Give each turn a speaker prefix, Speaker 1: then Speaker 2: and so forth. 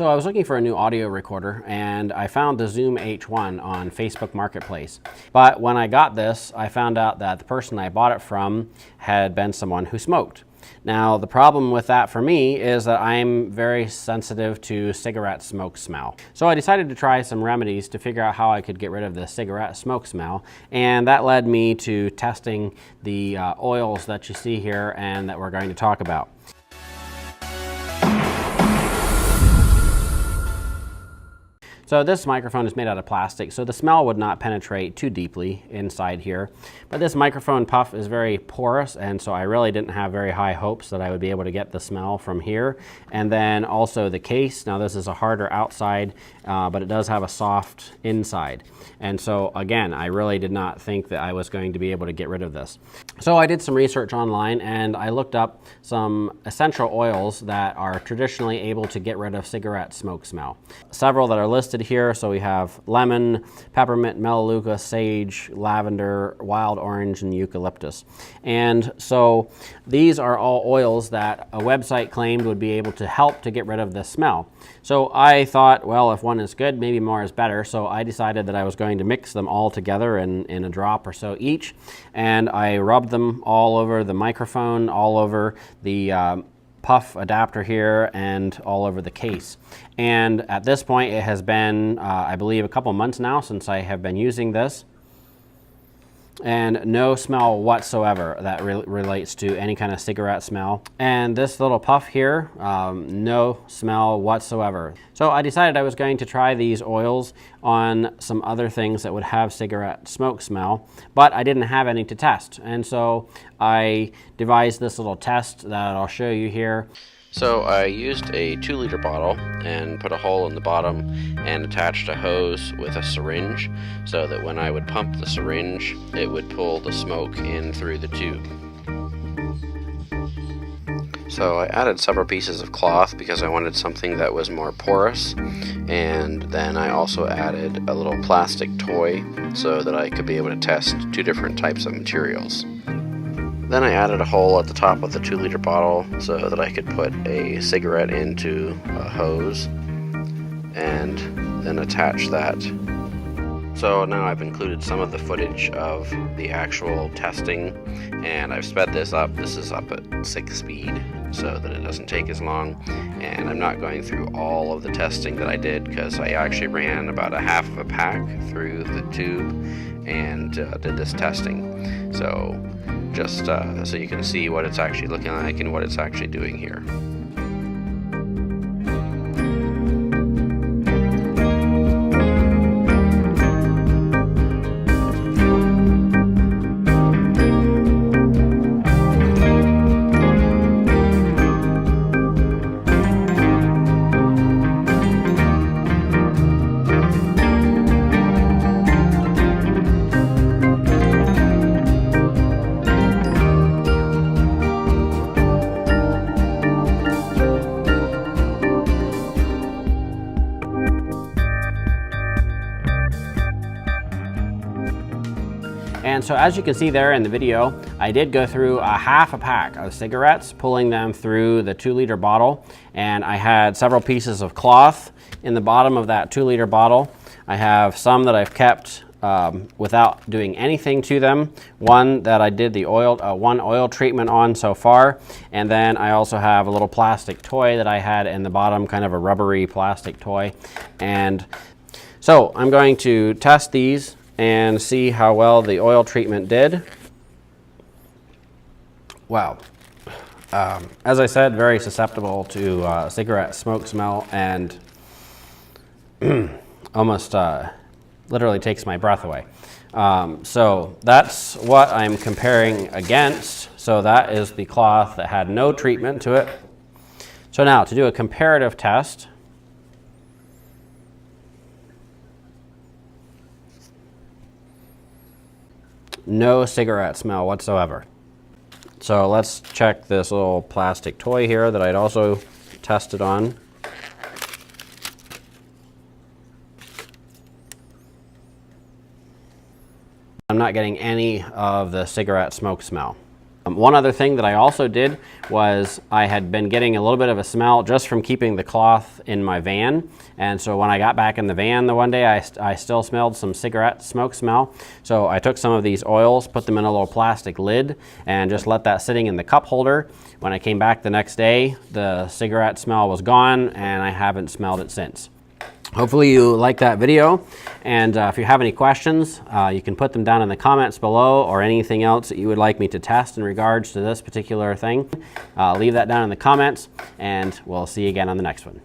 Speaker 1: So I was looking for a new audio recorder and I found the Zoom H1 on Facebook Marketplace. But when I got this, I found out that the person I bought it from had been someone who smoked. Now, the problem with that for me is that I'm very sensitive to cigarette smoke smell. So I decided to try some remedies to figure out how I could get rid of the cigarette smoke smell, and that led me to testing the oils that you see here and that we're going to talk about. So this microphone is made out of plastic, so the smell would not penetrate too deeply inside here. But this microphone puff is very porous, and so I really didn't have very high hopes that I would be able to get the smell from here. And then also the case. Now this is a harder outside, but it does have a soft inside. And so again, I really did not think that I was going to be able to get rid of this. So I did some research online and I looked up some essential oils that are traditionally able to get rid of cigarette smoke smell. Several that are listed here. So we have lemon, peppermint, melaleuca, sage, lavender, wild orange, and eucalyptus. And so these are all oils that a website claimed would be able to help to get rid of the smell. So I thought, well, if one is good, maybe more is better. So I decided that I was going to mix them all together in a drop or so each. And I rubbed them all over the microphone, all over the puff adapter here, and all over the case. And at this point, it has been, I believe, a couple months now since I have been using this. And no smell whatsoever that relates to any kind of cigarette smell. And this little puff here, no smell whatsoever. So I decided I was going to try these oils on some other things that would have cigarette smoke smell, but I didn't have any to test. And so I devised this little test that I'll show you here.
Speaker 2: So I used a 2-liter bottle and put a hole in the bottom and attached a hose with a syringe so that when I would pump the syringe, it would pull the smoke in through the tube. So I added several pieces of cloth because I wanted something that was more porous, and then I also added a little plastic toy so that I could be able to test 2 different types of materials. Then I added a hole at the top of the 2-liter bottle so that I could put a cigarette into a hose and then attach that. So now I've included some of the footage of the actual testing, and I've sped this up. This is up at 6 speed so that it doesn't take as long, and I'm not going through all of the testing that I did because I actually ran about a half of a pack through the tube and did this testing. So just so you can see what it's actually looking like and what it's actually doing here.
Speaker 1: And so as you can see there in the video, I did go through a half a pack of cigarettes, pulling them through the 2-liter bottle. And I had several pieces of cloth in the bottom of that 2-liter bottle. I have some that I've kept without doing anything to them. One that I did the one oil treatment on so far. And then I also have a little plastic toy that I had in the bottom, kind of a rubbery plastic toy. And so I'm going to test these and see how well the oil treatment did. Wow. As I said, very susceptible to cigarette smoke smell, and almost literally takes my breath away. So that's what I'm comparing against. So that is the cloth that had no treatment to it. So now to do a comparative test, no cigarette smell whatsoever. So let's check this little plastic toy here that I'd also tested on. I'm not getting any of the cigarette smoke smell. One other thing that I also did was I had been getting a little bit of a smell just from keeping the cloth in my van. And so when I got back in the van the one day, I still smelled some cigarette smoke smell. So I took some of these oils, put them in a little plastic lid, and just let that sitting in the cup holder. When I came back the next day, the cigarette smell was gone, and I haven't smelled it since. Hopefully you like that video, and if you have any questions, you can put them down in the comments below, or anything else that you would like me to test in regards to this particular thing. Leave that down in the comments, and we'll see you again on the next one.